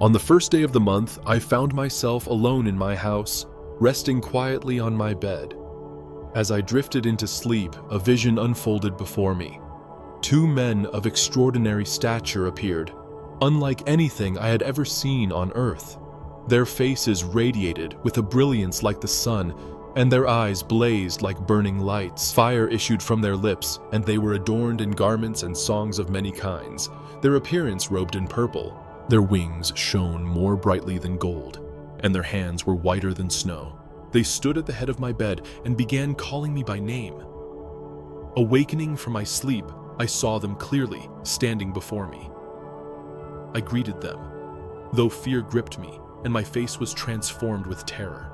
On the first day of the month, I found myself alone in my house, resting quietly on my bed. As I drifted into sleep, a vision unfolded before me. Two men of extraordinary stature appeared, unlike anything I had ever seen on earth. Their faces radiated with a brilliance like the sun, and their eyes blazed like burning lights. Fire issued from their lips, and they were adorned in garments and songs of many kinds, their appearance robed in purple. Their wings shone more brightly than gold, and their hands were whiter than snow. They stood at the head of my bed and began calling me by name. Awakening from my sleep, I saw them clearly, standing before me. I greeted them, though fear gripped me, and my face was transformed with terror.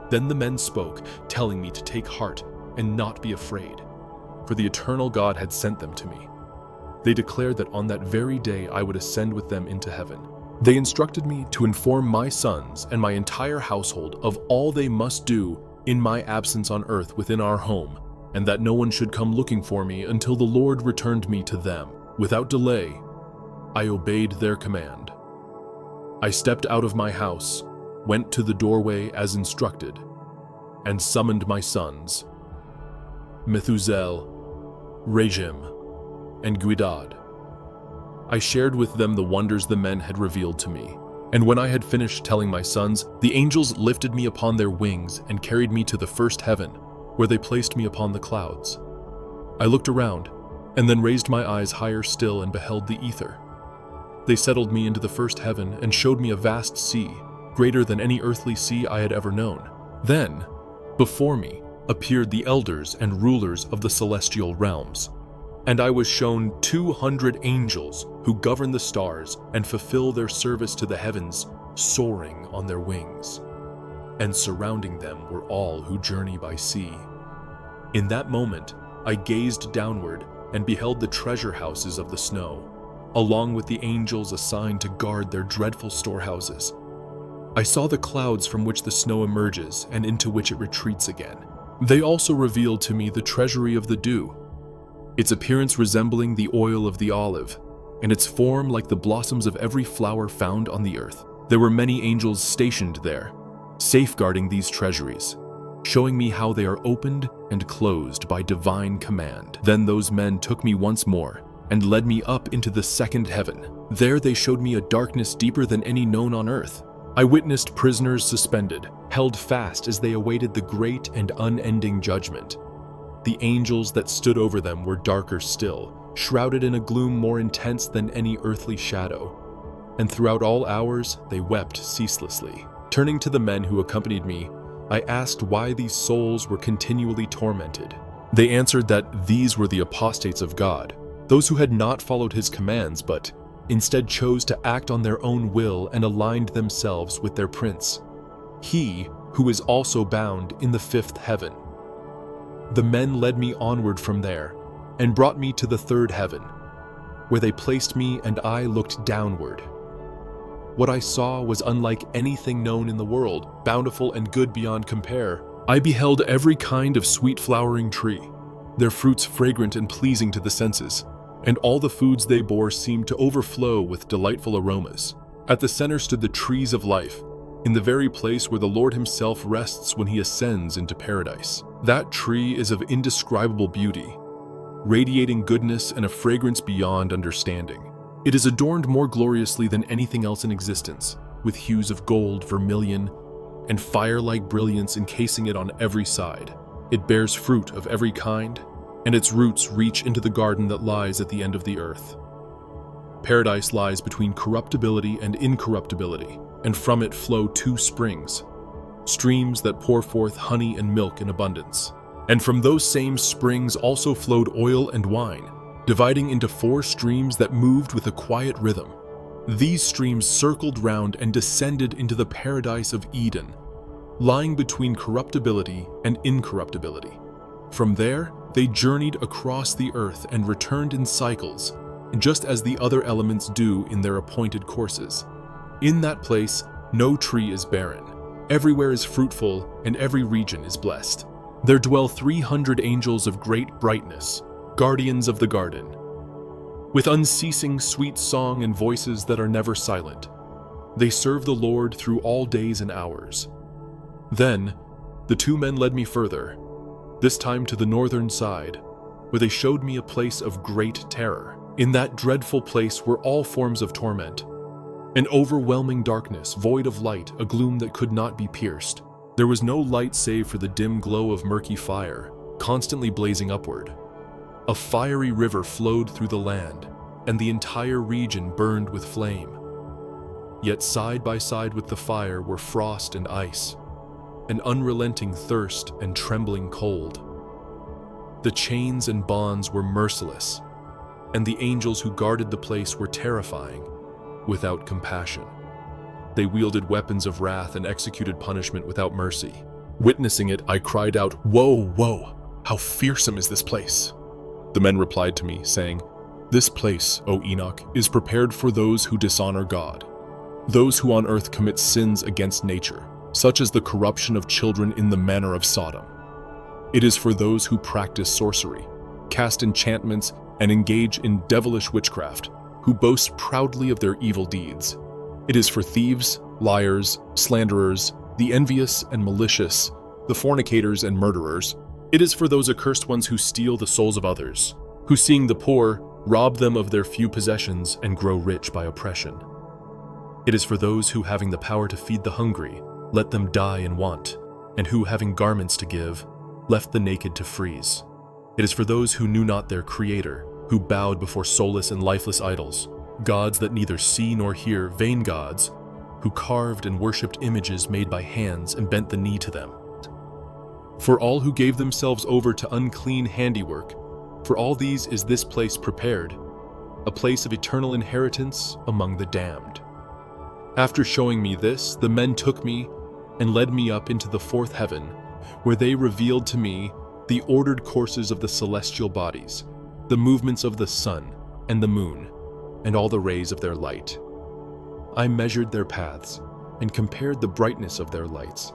Then the men spoke, telling me to take heart and not be afraid, for the eternal God had sent them to me. They declared that on that very day I would ascend with them into heaven. They instructed me to inform my sons and my entire household of all they must do in my absence on earth within our home, and that no one should come looking for me until the Lord returned me to them. Without delay, I obeyed their command. I stepped out of my house, went to the doorway as instructed, and summoned my sons, Methuselah, Regem, and Guidad. I shared with them the wonders the men had revealed to me, and when I had finished telling my sons, the angels lifted me upon their wings and carried me to the first heaven, where they placed me upon the clouds. I looked around, and then raised my eyes higher still and beheld the ether. They settled me into the first heaven and showed me a vast sea, greater than any earthly sea I had ever known. Then, before me, appeared the elders and rulers of the celestial realms. And I was shown 200 angels who govern the stars and fulfill their service to the heavens, soaring on their wings. And surrounding them were all who journey by sea. In that moment, I gazed downward and beheld the treasure houses of the snow, along with the angels assigned to guard their dreadful storehouses. I saw the clouds from which the snow emerges and into which it retreats again. They also revealed to me the treasury of the dew, its appearance resembling the oil of the olive, and its form like the blossoms of every flower found on the earth. There were many angels stationed there, safeguarding these treasuries, showing me how they are opened and closed by divine command. Then those men took me once more and led me up into the second heaven. There they showed me a darkness deeper than any known on earth. I witnessed prisoners suspended, held fast as they awaited the great and unending judgment. The angels that stood over them were darker still, shrouded in a gloom more intense than any earthly shadow. And throughout all hours, they wept ceaselessly. Turning to the men who accompanied me, I asked why these souls were continually tormented. They answered that these were the apostates of God, those who had not followed his commands but instead chose to act on their own will and aligned themselves with their prince, he who is also bound in the fifth heaven. The men led me onward from there and brought me to the third heaven, where they placed me and I looked downward. What I saw was unlike anything known in the world, bountiful and good beyond compare. I beheld every kind of sweet flowering tree, their fruits fragrant and pleasing to the senses, and all the foods they bore seemed to overflow with delightful aromas. At the center stood the trees of life, in the very place where the Lord himself rests when he ascends into paradise. That tree is of indescribable beauty, radiating goodness and a fragrance beyond understanding. It is adorned more gloriously than anything else in existence, with hues of gold, vermilion, and fire-like brilliance encasing it on every side. It bears fruit of every kind, and its roots reach into the garden that lies at the end of the earth. Paradise lies between corruptibility and incorruptibility, and from it flow two springs, streams that pour forth honey and milk in abundance. And from those same springs also flowed oil and wine, dividing into 4 streams that moved with a quiet rhythm. These streams circled round and descended into the paradise of Eden, lying between corruptibility and incorruptibility. From there, they journeyed across the earth and returned in cycles, just as the other elements do in their appointed courses. In that place, no tree is barren, everywhere is fruitful, and every region is blessed. There dwell 300 angels of great brightness, guardians of the garden, with unceasing sweet song and voices that are never silent. They serve the Lord through all days and hours. Then the two men led me further, this time to the northern side, where they showed me a place of great terror. In that dreadful place were all forms of torment, an overwhelming darkness, void of light, a gloom that could not be pierced. There was no light save for the dim glow of murky fire, constantly blazing upward. A fiery river flowed through the land, and the entire region burned with flame. Yet side by side with the fire were frost and ice, an unrelenting thirst and trembling cold. The chains and bonds were merciless, and the angels who guarded the place were terrifying, without compassion. They wielded weapons of wrath and executed punishment without mercy. Witnessing it, I cried out, "Woe, woe! How fearsome is this place!" The men replied to me, saying, "This place, O Enoch, is prepared for those who dishonor God, those who on earth commit sins against nature, such as the corruption of children in the manner of Sodom. It is for those who practice sorcery, cast enchantments, and engage in devilish witchcraft, who boast proudly of their evil deeds. It is for thieves, liars, slanderers, the envious and malicious, the fornicators and murderers. It is for those accursed ones who steal the souls of others, who seeing the poor, rob them of their few possessions and grow rich by oppression. It is for those who, having the power to feed the hungry, let them die in want, and who, having garments to give, left the naked to freeze. It is for those who knew not their Creator, who bowed before soulless and lifeless idols, gods that neither see nor hear, vain gods, who carved and worshipped images made by hands and bent the knee to them. For all who gave themselves over to unclean handiwork, for all these is this place prepared, a place of eternal inheritance among the damned." After showing me this, the men took me and led me up into the fourth heaven, where they revealed to me the ordered courses of the celestial bodies, the movements of the sun and the moon, and all the rays of their light. I measured their paths and compared the brightness of their lights,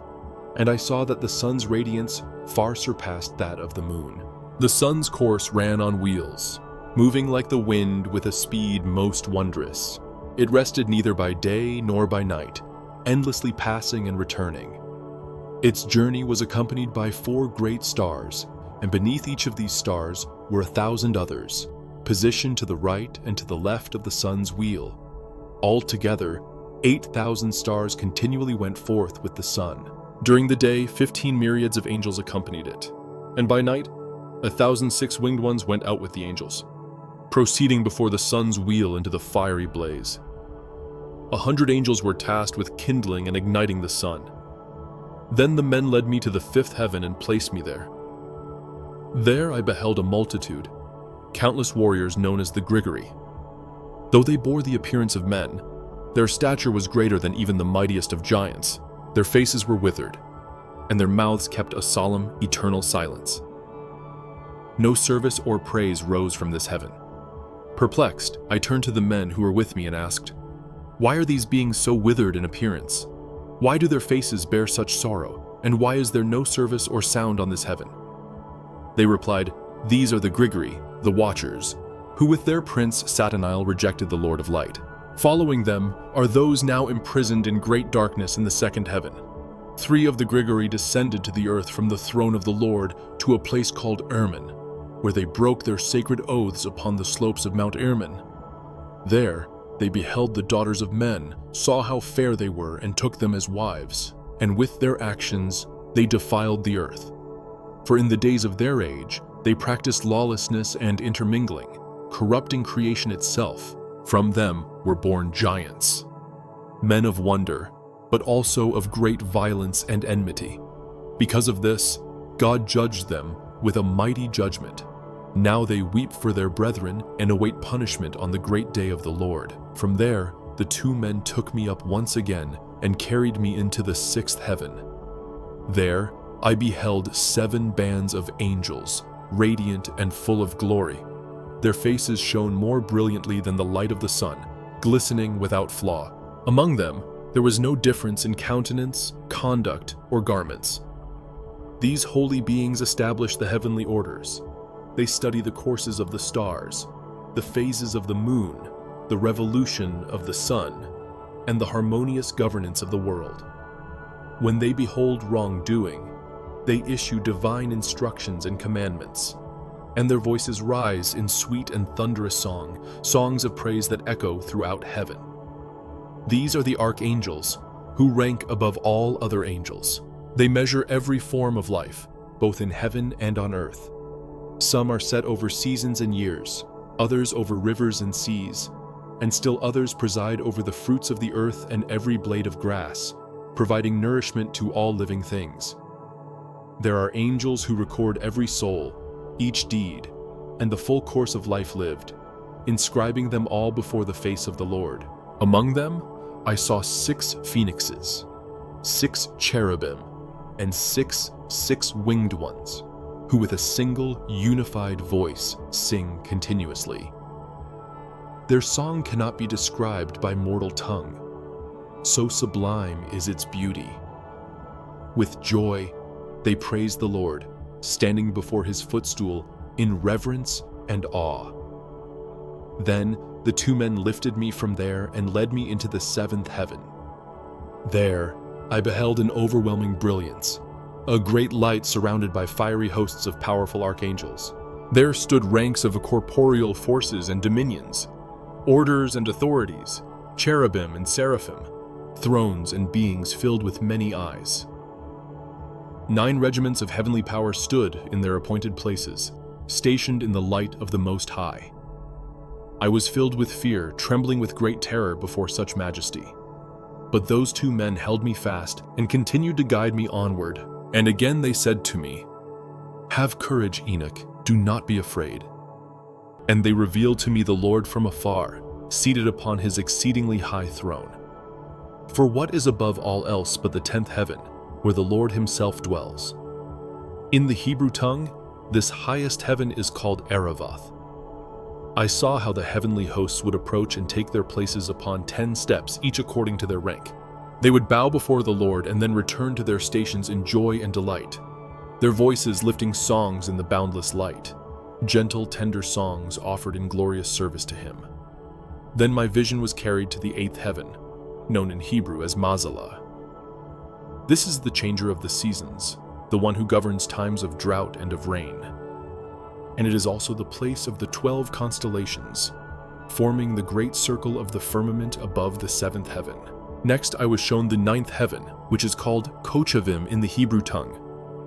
and I saw that the sun's radiance far surpassed that of the moon. The sun's course ran on wheels, moving like the wind with a speed most wondrous. It rested neither by day nor by night, endlessly passing and returning. Its journey was accompanied by 4 great stars, and beneath each of these stars were 1,000 others, positioned to the right and to the left of the sun's wheel. Altogether, 8,000 stars continually went forth with the sun. During the day, 15 myriads of angels accompanied it, and by night, 1,000 six-winged ones went out with the angels, proceeding before the sun's wheel into the fiery blaze. 100 angels were tasked with kindling and igniting the sun. Then the men led me to the 5th heaven and placed me there. There I beheld a multitude, countless warriors known as the Grigori. Though they bore the appearance of men, their stature was greater than even the mightiest of giants. Their faces were withered, and their mouths kept a solemn, eternal silence. No service or praise rose from this heaven. Perplexed, I turned to the men who were with me and asked, "Why are these beings so withered in appearance? Why do their faces bear such sorrow, and why is there no service or sound on this heaven?" They replied, "These are the Grigori, the Watchers, who with their prince Satanile rejected the Lord of Light. Following them are those now imprisoned in great darkness in the 2nd heaven. 3 of the Grigori descended to the earth from the throne of the Lord to a place called Hermon, where they broke their sacred oaths upon the slopes of Mount Hermon. There they beheld the daughters of men, saw how fair they were, and took them as wives, and with their actions they defiled the earth. For in the days of their age they practiced lawlessness and intermingling, corrupting creation itself. From them were born giants, men of wonder, but also of great violence and enmity. Because of this, God judged them with a mighty judgment. Now they weep for their brethren and await punishment on the great day of the Lord." From there, the 2 men took me up once again and carried me into the 6th heaven. There, I beheld 7 bands of angels, radiant and full of glory. Their faces shone more brilliantly than the light of the sun, glistening without flaw. Among them, there was no difference in countenance, conduct, or garments. These holy beings establish the heavenly orders. They study the courses of the stars, the phases of the moon, the revolution of the sun, and the harmonious governance of the world. When they behold wrongdoing, they issue divine instructions and commandments, and their voices rise in sweet and thunderous songs of praise that echo throughout heaven. These are the archangels, who rank above all other angels. They measure every form of life, both in heaven and on earth. Some are set over seasons and years, others over rivers and seas, and still others preside over the fruits of the earth and every blade of grass, providing nourishment to all living things. There are angels who record every soul, each deed, and the full course of life lived, inscribing them all before the face of the Lord. Among them, I saw 6 phoenixes, 6 cherubim, and 6 six-winged ones, who with a single, unified voice sing continuously. Their song cannot be described by mortal tongue. So sublime is its beauty. With joy, they praise the Lord, standing before his footstool in reverence and awe. Then the 2 men lifted me from there and led me into the 7th heaven. There, I beheld an overwhelming brilliance, a great light surrounded by fiery hosts of powerful archangels. There stood ranks of corporeal forces and dominions, orders and authorities, cherubim and seraphim, thrones and beings filled with many eyes. 9 regiments of heavenly power stood in their appointed places, stationed in the light of the Most High. I was filled with fear, trembling with great terror before such majesty. But those 2 men held me fast and continued to guide me onward. And again they said to me, "Have courage, Enoch, do not be afraid." And they revealed to me the Lord from afar, seated upon his exceedingly high throne. For what is above all else but the 10th heaven, where the Lord himself dwells? In the Hebrew tongue, this highest heaven is called Aravath. I saw how the heavenly hosts would approach and take their places upon 10 steps, each according to their rank. They would bow before the Lord and then return to their stations in joy and delight, their voices lifting songs in the boundless light, gentle, tender songs offered in glorious service to him. Then my vision was carried to the 8th heaven, known in Hebrew as Mazalah. This is the changer of the seasons, the one who governs times of drought and of rain. And it is also the place of the 12 constellations, forming the great circle of the firmament above the 7th heaven. Next I was shown the 9th heaven, which is called Kochavim in the Hebrew tongue,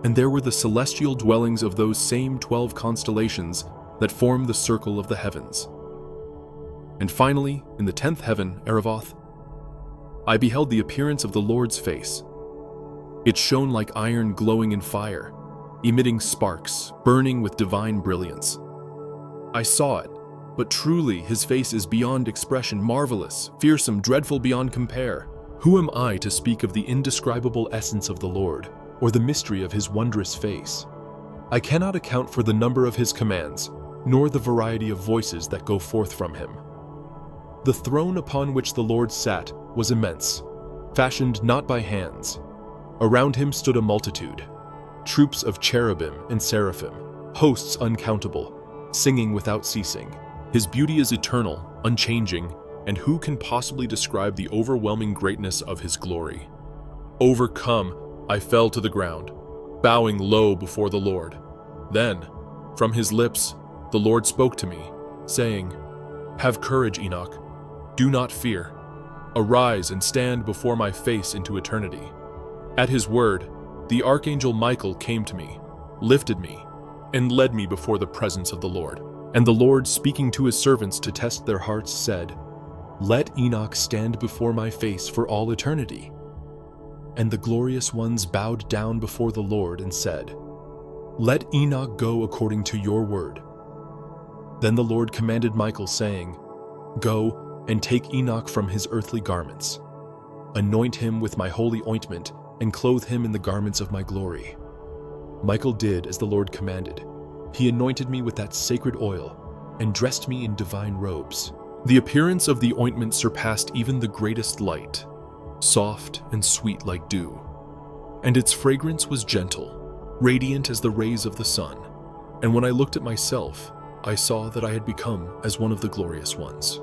and there were the celestial dwellings of those same 12 constellations that form the circle of the heavens. And finally, in the 10th heaven, Aravath, I beheld the appearance of the Lord's face. It shone like iron glowing in fire, emitting sparks, burning with divine brilliance. I saw it, but truly his face is beyond expression, marvelous, fearsome, dreadful beyond compare. Who am I to speak of the indescribable essence of the Lord, or the mystery of his wondrous face? I cannot account for the number of his commands, nor the variety of voices that go forth from him. The throne upon which the Lord sat was immense, fashioned not by hands. Around him stood a multitude, troops of cherubim and seraphim, hosts uncountable, singing without ceasing. His beauty is eternal, unchanging, and who can possibly describe the overwhelming greatness of his glory? Overcome, I fell to the ground, bowing low before the Lord. Then, from his lips, the Lord spoke to me, saying, "Have courage, Enoch. Do not fear. Arise and stand before my face into eternity." At his word, the archangel Michael came to me, lifted me, and led me before the presence of the Lord. And the Lord, speaking to his servants to test their hearts, said, "Let Enoch stand before my face for all eternity." And the glorious ones bowed down before the Lord and said, "Let Enoch go according to your word." Then the Lord commanded Michael, saying, "Go and take Enoch from his earthly garments. Anoint him with my holy ointment and clothe him in the garments of my glory." Michael did as the Lord commanded. He anointed me with that sacred oil and dressed me in divine robes. The appearance of the ointment surpassed even the greatest light, soft and sweet like dew. And its fragrance was gentle, radiant as the rays of the sun. And when I looked at myself, I saw that I had become as one of the glorious ones.